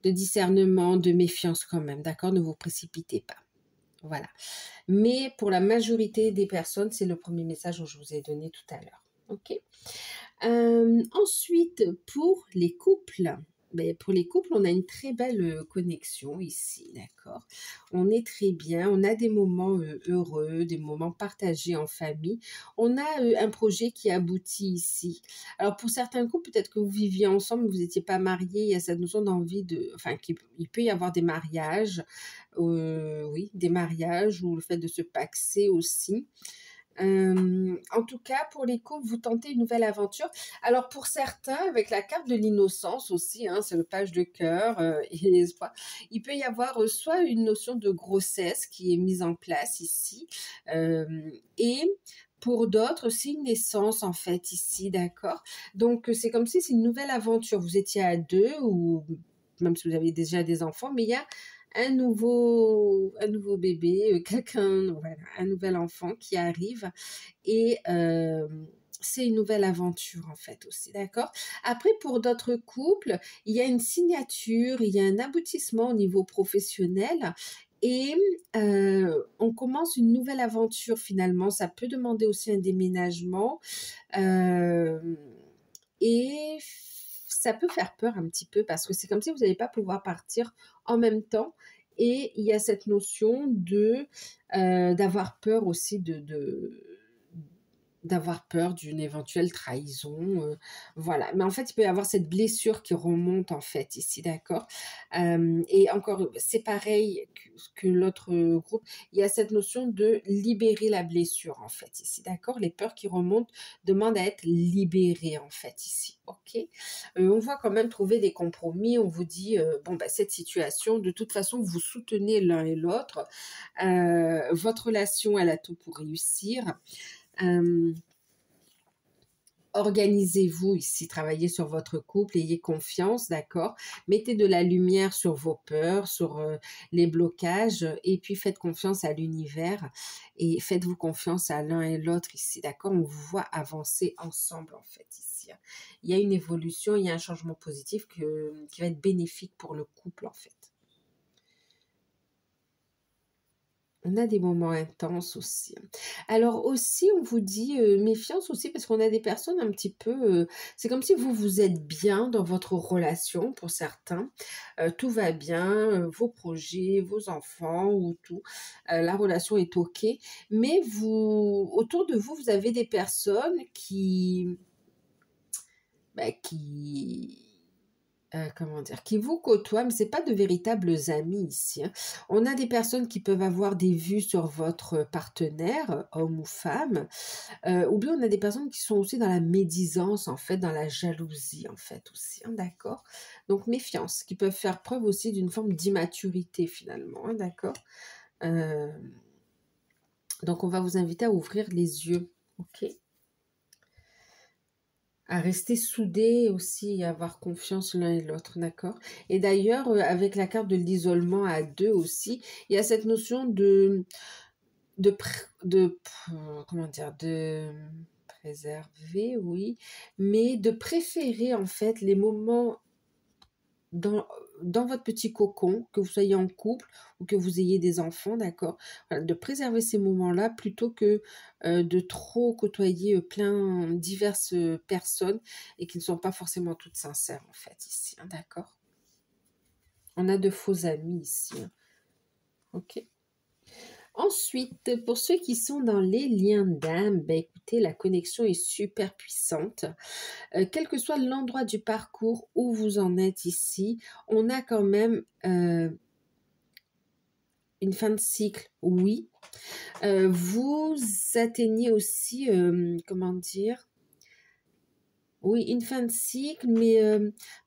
discernement, de méfiance quand même, d'accord? Ne vous précipitez pas. Voilà. Mais pour la majorité des personnes, c'est le premier message que je vous ai donné tout à l'heure. OK? Ensuite, pour les couples, ben, pour les couples, on a une très belle connexion ici, d'accord? On est très bien, on a des moments heureux, des moments partagés en famille. On a un projet qui aboutit ici. Alors pour certains couples, peut-être que vous viviez ensemble, mais vous n'étiez pas mariés, il y a cette notion d'envie de... Enfin, il peut y avoir des mariages, oui, des mariages ou le fait de se paxer aussi. En tout cas, pour les couples, vous tentez une nouvelle aventure. Alors, pour certains, avec la carte de l'innocence aussi, hein, c'est le page de cœur et l'espoir, il peut y avoir soit une notion de grossesse qui est mise en place ici, euh, et pour d'autres, c'est une naissance en fait ici, d'accord? Donc, c'est comme si c'est une nouvelle aventure. Vous étiez à deux ou même si vous avez déjà des enfants, mais il y a un nouveau bébé, quelqu'un, voilà, un nouvel enfant qui arrive et c'est une nouvelle aventure en fait aussi, d'accord? Après, pour d'autres couples, il y a une signature, il y a un aboutissement au niveau professionnel et on commence une nouvelle aventure finalement. Ça peut demander aussi un déménagement euh, et ça peut faire peur un petit peu parce que c'est comme si vous n'allez pas pouvoir partir en même temps. Et il y a cette notion de d'avoir peur aussi d'avoir peur d'une éventuelle trahison, voilà. Mais en fait, il peut y avoir cette blessure qui remonte en fait ici, d'accord? Et encore, c'est pareil que l'autre groupe, il y a cette notion de libérer la blessure en fait ici, d'accord? Les peurs qui remontent demandent à être libérées en fait ici, ok? On va quand même trouver des compromis, on vous dit, bon, bah, cette situation, de toute façon, vous soutenez l'un et l'autre, votre relation, elle a tout pour réussir. Euh, Organisez-vous ici, travaillez sur votre couple, ayez confiance, d'accord? Mettez de la lumière sur vos peurs, sur les blocages, et puis faites confiance à l'univers et faites-vous confiance à l'un et l'autre ici, d'accord? On vous voit avancer ensemble en fait ici, hein. Il y a une évolution, il y a un changement positif qui va être bénéfique pour le couple en fait. On a des moments intenses aussi. Alors aussi, on vous dit méfiance aussi parce qu'on a des personnes un petit peu... c'est comme si vous êtes bien dans votre relation pour certains. Tout va bien, vos projets, vos enfants ou tout. La relation est OK. Mais autour de vous, vous avez des personnes qui comment dire, qui vous côtoient, mais c'est pas de véritables amis ici, hein. On a des personnes qui peuvent avoir des vues sur votre partenaire, homme ou femme, ou bien on a des personnes qui sont aussi dans la médisance, en fait, dans la jalousie, en fait, aussi, hein, d'accord? Donc méfiance, qui peuvent faire preuve aussi d'une forme d'immaturité, finalement, hein, d'accord? Euh, donc on va vous inviter à ouvrir les yeux, ok? À rester soudés aussi et avoir confiance l'un et l'autre, d'accord? Et d'ailleurs, avec la carte de l'isolement à deux aussi, il y a cette notion comment dire, de préserver, oui, mais de préférer en fait les moments dans, dans votre petit cocon, que vous soyez en couple ou que vous ayez des enfants, d'accord? Voilà, de préserver ces moments-là plutôt que de trop côtoyer diverses personnes et qui ne sont pas forcément toutes sincères, en fait, ici, hein, d'accord? On a de faux amis ici, hein, ok? Ensuite, pour ceux qui sont dans les liens d'âme, ben écoutez, la connexion est super puissante. Quel que soit l'endroit du parcours où vous en êtes ici, on a quand même une fin de cycle, oui. Vous atteignez aussi, comment dire, oui, une fin de cycle, mais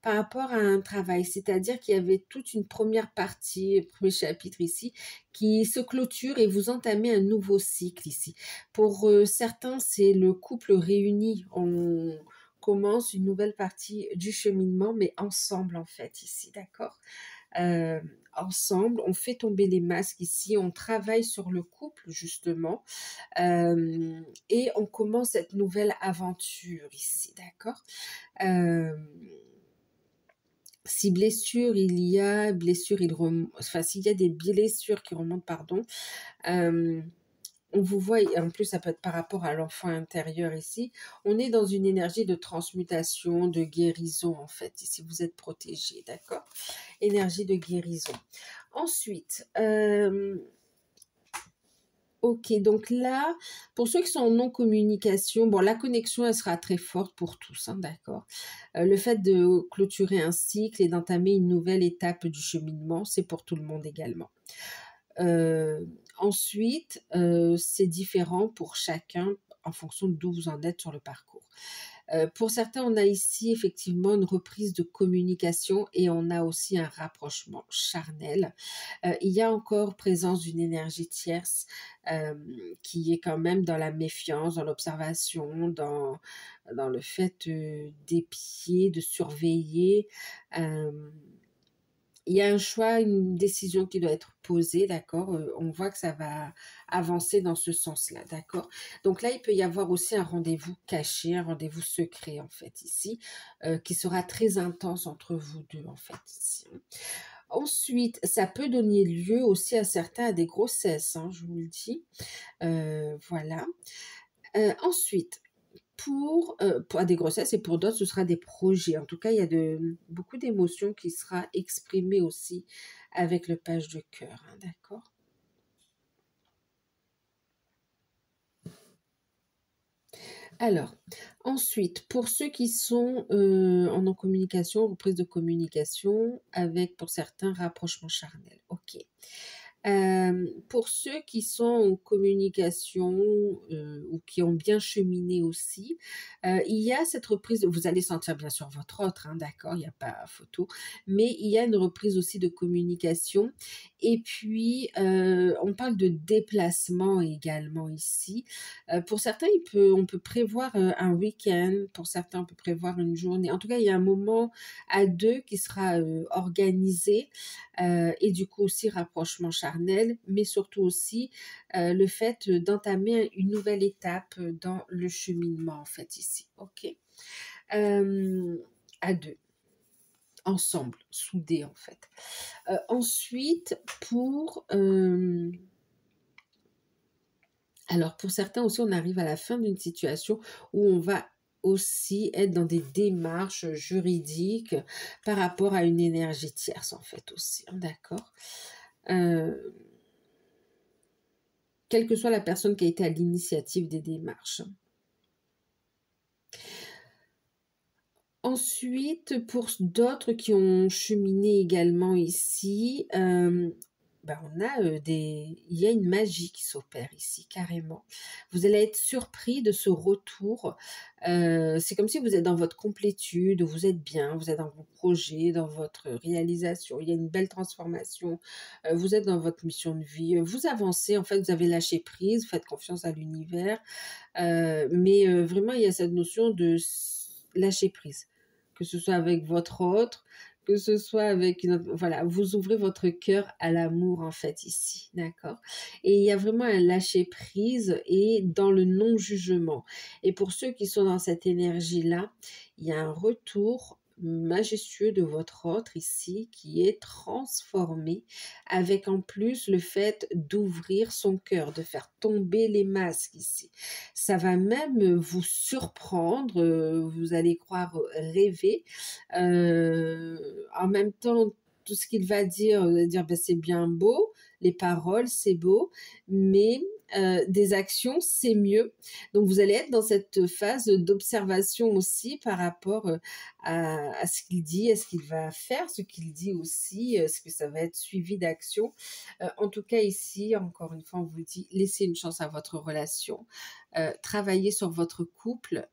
par rapport à un travail. C'est-à-dire qu'il y avait toute une première partie, premier chapitre ici, qui se clôture et vous entamez un nouveau cycle ici. Pour certains, c'est le couple réuni. On commence une nouvelle partie du cheminement, mais ensemble en fait ici, d'accord? euh, Ensemble, on fait tomber les masques ici, on travaille sur le couple justement, et on commence cette nouvelle aventure ici, d'accord? Euh, Si blessure il y a, enfin s'il y a des blessures qui remontent, pardon, euh, on vous voit, et en plus ça peut être par rapport à l'enfant intérieur ici, on est dans une énergie de transmutation, de guérison en fait, ici vous êtes protégé, d'accord? Énergie de guérison. Ensuite, ok, donc là, pour ceux qui sont en non-communication, bon, la connexion, elle sera très forte pour tous, hein, d'accord. Le fait de clôturer un cycle et d'entamer une nouvelle étape du cheminement, c'est pour tout le monde également. Euh, Ensuite, c'est différent pour chacun en fonction d'où vous en êtes sur le parcours. Pour certains, on a ici effectivement une reprise de communication et on a aussi un rapprochement charnel. Il y a encore présence d'une énergie tierce qui est quand même dans la méfiance, dans l'observation, dans le fait d'épier, de surveiller. Euh, il y a un choix, une décision qui doit être posée, d'accord? On voit que ça va avancer dans ce sens-là, d'accord? Donc là, il peut y avoir aussi un rendez-vous caché, un rendez-vous secret, en fait, ici, qui sera très intense entre vous deux, en fait, ici. Ensuite, ça peut donner lieu aussi à certains à des grossesses, hein, je vous le dis. Voilà. Ensuite, pour des grossesses et pour d'autres, ce sera des projets. En tout cas, il y a beaucoup d'émotions qui sera exprimées aussi avec le page de cœur, hein, d'accord? Alors, ensuite, pour ceux qui sont en non-communication, reprise de communication, avec pour certains rapprochement charnel. Ok. Pour ceux qui sont en communication ou qui ont bien cheminé aussi, il y a cette reprise, vous allez sentir bien sûr votre autre, hein, d'accord, il n'y a pas photo, mais il y a une reprise aussi de communication. Et puis, on parle de déplacement également ici. Pour certains, on peut prévoir un week-end, pour certains, on peut prévoir une journée. En tout cas, il y a un moment à deux qui sera organisé et du coup aussi rapprochement charnel, mais surtout aussi le fait d'entamer une nouvelle étape dans le cheminement en fait ici, ok. À deux, ensemble, soudés en fait. Ensuite, alors pour certains aussi, on arrive à la fin d'une situation où on va aussi être dans des démarches juridiques par rapport à une énergie tierce en fait aussi, hein, d'accord. Euh, Quelle que soit la personne qui a été à l'initiative des démarches. Ensuite, pour d'autres qui ont cheminé également ici, on a il y a une magie qui s'opère ici, carrément. Vous allez être surpris de ce retour. C'est comme si vous êtes dans votre complétude, vous êtes bien, vous êtes dans vos projets, dans votre réalisation. Il y a une belle transformation. Vous êtes dans votre mission de vie. Vous avancez, en fait, vous avez lâché prise, vous faites confiance à l'univers. Mais vraiment, il y a cette notion de lâcher prise, que ce soit avec votre autre, que ce soit avec une autre, voilà, vous ouvrez votre cœur à l'amour en fait ici, d'accord? Et il y a vraiment un lâcher prise et dans le non-jugement. Et pour ceux qui sont dans cette énergie-là, il y a un retour majestueux de votre autre ici qui est transformé avec en plus le fait d'ouvrir son cœur, de faire tomber les masques ici. Ça va même vous surprendre, vous allez croire rêver. En même temps, tout ce qu'il va dire, ben, c'est bien beau, les paroles, c'est beau, mais des actions, c'est mieux. Donc, vous allez être dans cette phase d'observation aussi par rapport à ce qu'il dit, à ce qu'il va faire, ce qu'il dit aussi, est-ce que ça va être suivi d'action. En tout cas, ici, encore une fois, on vous dit, laissez une chance à votre relation, travaillez sur votre couple.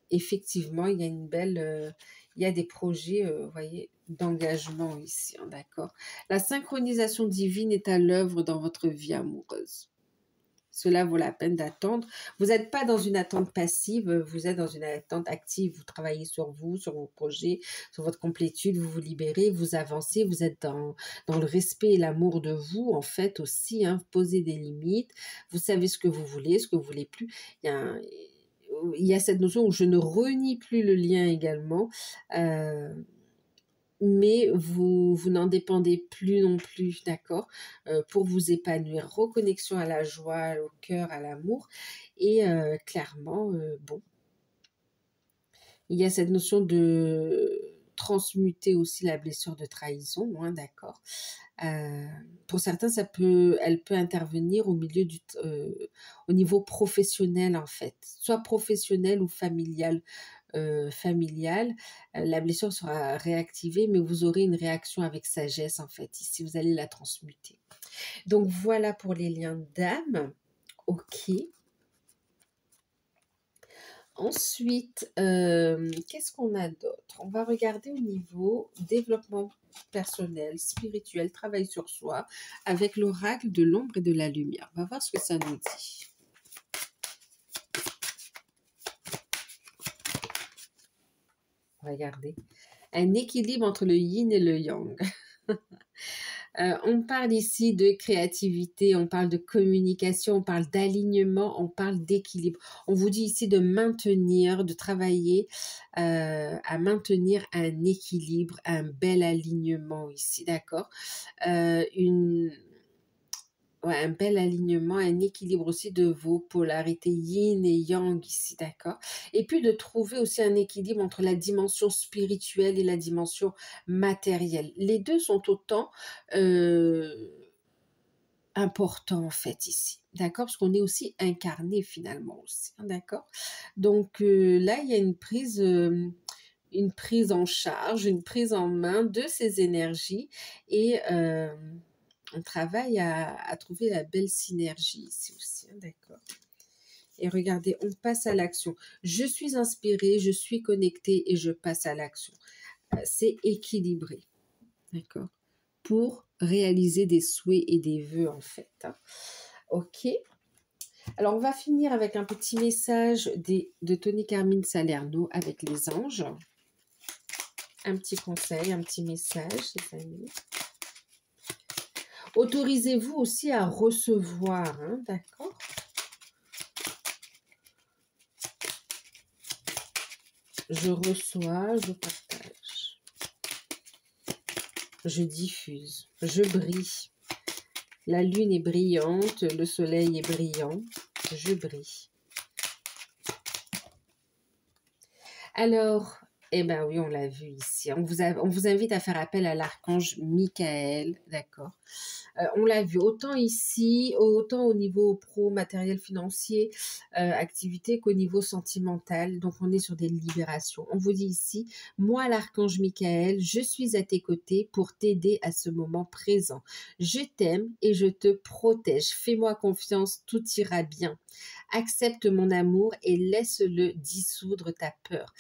Effectivement, il y a une belle, il y a des projets, vous voyez, d'engagement ici, hein, d'accord. La synchronisation divine est à l'œuvre dans votre vie amoureuse. Cela vaut la peine d'attendre. Vous n'êtes pas dans une attente passive, vous êtes dans une attente active. Vous travaillez sur vous, sur vos projets, sur votre complétude, vous vous libérez, vous avancez, vous êtes dans le respect et l'amour de vous, en fait, aussi. Hein, posez des limites, vous savez ce que vous voulez, ce que vous voulez plus. Il y a cette notion où je ne renie plus le lien également. Mais vous n'en dépendez plus non plus, d'accord, pour vous épanouir. Reconnexion à la joie, au cœur, à l'amour. Et clairement, bon, il y a cette notion de transmuter aussi la blessure de trahison, hein, d'accord. Pour certains, elle peut intervenir au milieu au niveau professionnel, en fait, soit professionnel ou familial. La blessure sera réactivée, mais vous aurez une réaction avec sagesse, en fait. Ici, vous allez la transmuter. Donc, voilà pour les liens d'âme. OK. Ensuite, qu'est-ce qu'on a d'autre? On va regarder au niveau développement personnel, spirituel, travail sur soi, avec l'oracle de l'ombre et de la lumière. On va voir ce que ça nous dit. Regardez. Un équilibre entre le yin et le yang. On parle ici de créativité, on parle de communication, on parle d'alignement, on parle d'équilibre. On vous dit ici de maintenir, de travailler à maintenir un équilibre, un bel alignement ici, d'accord. Un bel alignement, un équilibre aussi de vos polarités yin et yang ici, d'accord. Et puis de trouver aussi un équilibre entre la dimension spirituelle et la dimension matérielle. Les deux sont autant importants en fait ici, d'accord, parce qu'on est aussi incarné finalement aussi, hein, d'accord. Donc là, il y a une prise en charge, une prise en main de ces énergies et on travaille à trouver la belle synergie ici aussi, hein, d'accord. Et regardez, on passe à l'action. Je suis inspirée, je suis connectée et je passe à l'action. C'est équilibré, d'accord, pour réaliser des souhaits et des vœux en fait. Hein. Ok. Alors, on va finir avec un petit message de Tony Carmine Salerno avec les anges. Un petit conseil, un petit message, les amis. Autorisez-vous aussi à recevoir, hein, d'accord? Je reçois, je partage. Je diffuse, je brille. La lune est brillante, le soleil est brillant, je brille. Alors, eh bien oui, on l'a vu ici. On vous invite à faire appel à l'archange Michael, d'accord. On l'a vu autant ici, autant au niveau pro, matériel, financier, activité, qu'au niveau sentimental. Donc, on est sur des libérations. On vous dit ici, moi, l'archange Michael, je suis à tes côtés pour t'aider à ce moment présent. Je t'aime et je te protège. Fais-moi confiance, tout ira bien. Accepte mon amour et laisse-le dissoudre ta peur.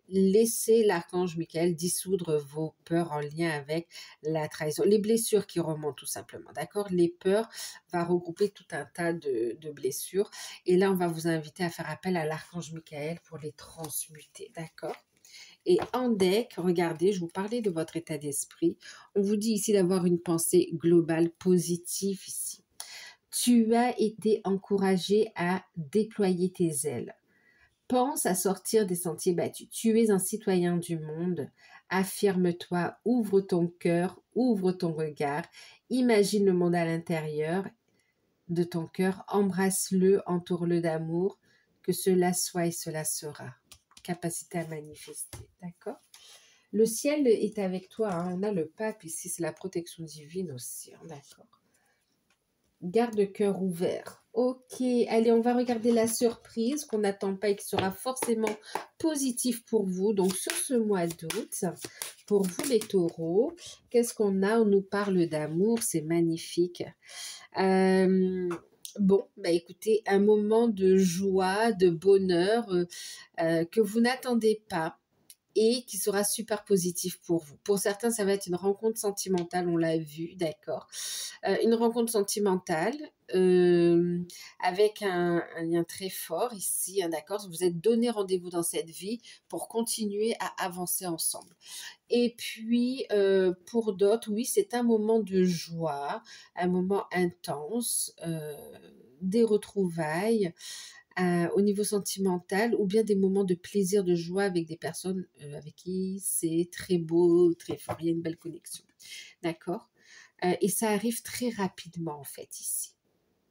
Laissez l'archange Michael dissoudre vos peurs en lien avec la trahison. Les blessures qui remontent tout simplement, d'accord. Les peurs va regrouper tout un tas de blessures. Et là, on va vous inviter à faire appel à l'archange Michael pour les transmuter, d'accord. Et en deck, regardez, je vous parlais de votre état d'esprit. On vous dit ici d'avoir une pensée globale positive ici. Tu as été encouragé à déployer tes ailes. Pense à sortir des sentiers battus. Tu es un citoyen du monde. Affirme-toi, ouvre ton cœur, ouvre ton regard. Imagine le monde à l'intérieur de ton cœur. Embrasse-le, entoure-le d'amour. Que cela soit et cela sera. Capacité à manifester, d'accord? Le ciel est avec toi, hein. On a le pape ici, c'est la protection divine aussi, hein, d'accord. Garde cœur ouvert. Ok, allez, on va regarder la surprise qu'on n'attend pas et qui sera forcément positive pour vous. Donc, sur ce mois d'août, pour vous les taureaux, qu'est-ce qu'on a? On nous parle d'amour, c'est magnifique. Bon, bah écoutez, un moment de joie, de bonheur que vous n'attendez pas et qui sera super positif pour vous. Pour certains, ça va être une rencontre sentimentale, on l'a vu, d'accord. Une rencontre sentimentale avec un lien très fort ici, hein, d'accord. Vous êtes donné rendez-vous dans cette vie pour continuer à avancer ensemble. Et puis, pour d'autres, oui, c'est un moment de joie, un moment intense, des retrouvailles au niveau sentimental ou bien des moments de plaisir, de joie avec des personnes avec qui c'est très beau, très fort, il y a une belle connexion. D'accord? Et ça arrive très rapidement en fait ici,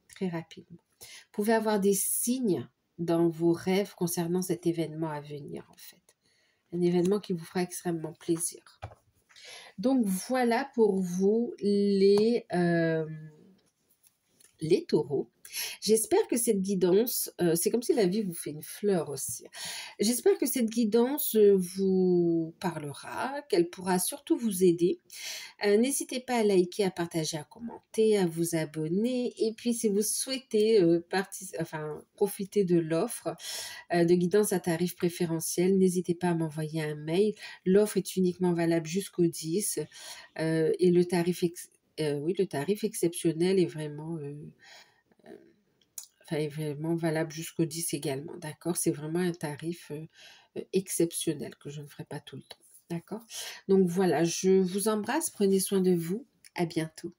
très rapidement. Vous pouvez avoir des signes dans vos rêves concernant cet événement à venir en fait. Un événement qui vous fera extrêmement plaisir. Donc voilà pour vous les taureaux. J'espère que cette guidance, c'est comme si la vie vous fait une fleur aussi. J'espère que cette guidance vous parlera, qu'elle pourra surtout vous aider. N'hésitez pas à liker, à partager, à commenter, à vous abonner. Et puis, si vous souhaitez profiter de l'offre de guidance à tarif préférentiel, n'hésitez pas à m'envoyer un mail. L'offre est uniquement valable jusqu'au 10 et le tarif exceptionnel est vraiment est vraiment valable jusqu'au 10 également, d'accord? C'est vraiment un tarif exceptionnel que je ne ferai pas tout le temps, d'accord? Donc voilà, je vous embrasse, prenez soin de vous, à bientôt.